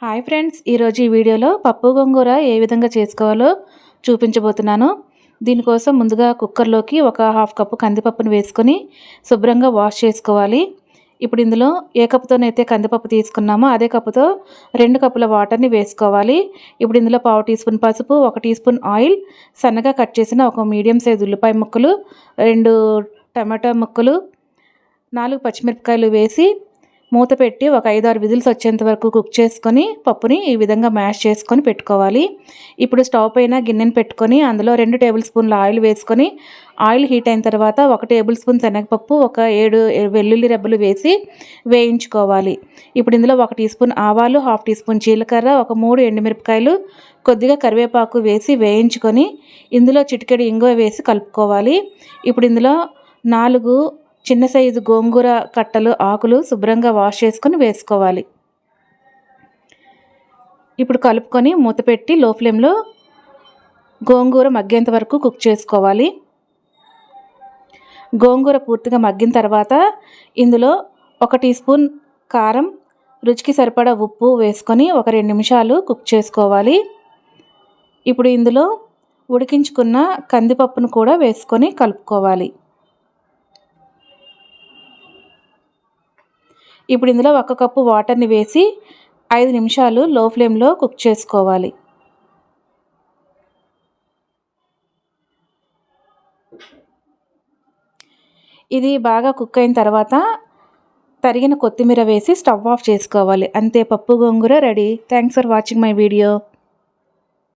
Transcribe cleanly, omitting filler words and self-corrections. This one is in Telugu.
హాయ్ ఫ్రెండ్స్, ఈరోజు ఈ వీడియోలో పప్పు గోంగూర ఏ విధంగా చేసుకోవాలో చూపించబోతున్నాను. దీనికోసం ముందుగా కుక్కర్లోకి ఒక హాఫ్ కప్పు కందిపప్పును వేసుకొని శుభ్రంగా వాష్ చేసుకోవాలి. ఇప్పుడు ఇందులో ఏ కప్పుతోనైతే కందిపప్పు తీసుకున్నామో అదే కప్పుతో 2 కప్పుల వాటర్ని వేసుకోవాలి. ఇప్పుడు ఇందులో పావు టీ స్పూన్ పసుపు, 1 టీ స్పూన్ ఆయిల్, సన్నగా కట్ చేసిన ఒక మీడియం సైజు ఉల్లిపాయ ముక్కలు, 2 టమాటా ముక్కలు, 4 పచ్చిమిరపకాయలు వేసి మూత పెట్టి ఒక 5-6 విజిల్స్ వచ్చేంత వరకు కుక్ చేసుకొని పప్పుని ఈ విధంగా మ్యాష్ చేసుకొని పెట్టుకోవాలి. ఇప్పుడు స్టవ్ పైన గిన్నెని పెట్టుకొని అందులో 2 టేబుల్ స్పూన్ల ఆయిల్ వేసుకొని ఆయిల్ హీట్ అయిన తర్వాత 1 టేబుల్ స్పూన్ శనగపప్పు, ఒక 7 వెల్లుల్లి రెబ్బలు వేసి వేయించుకోవాలి. ఇప్పుడు ఇందులో 1 టీ స్పూన్ ఆవాలు, హాఫ్ టీ స్పూన్ జీలకర్ర, ఒక 3 ఎండుమిరపకాయలు, కొద్దిగా కరివేపాకు వేసి వేయించుకొని ఇందులో చిటికెడు ఇంగువ వేసి కలుపుకోవాలి. ఇప్పుడు ఇందులో 4 చిన్న సైజు గోంగూర కట్టలు ఆకులు శుభ్రంగా వాష్ చేసుకొని వేసుకోవాలి. ఇప్పుడు కలుపుకొని మూత పెట్టి లో ఫ్లేమ్లో గోంగూర మగ్గేంత వరకు కుక్ చేసుకోవాలి. గోంగూర పూర్తిగా మగ్గిన తర్వాత ఇందులో 1 టీ స్పూన్ కారం, రుచికి సరిపడా ఉప్పు వేసుకొని ఒక 2 నిమిషాలు కుక్ చేసుకోవాలి. ఇప్పుడు ఇందులో ఉడికించుకున్న కందిపప్పును కూడా వేసుకొని కలుపుకోవాలి. ఇప్పుడు ఇందులో 1 కప్పు వాటర్ని వేసి 5 నిమిషాలు లో ఫ్లేమ్లో కుక్ చేసుకోవాలి. ఇది బాగా కుక్ అయిన తర్వాత తరిగిన కొత్తిమీర వేసి స్టవ్ ఆఫ్ చేసుకోవాలి. అంతే, పప్పు గోంగూర ready. Thanks for watching my video.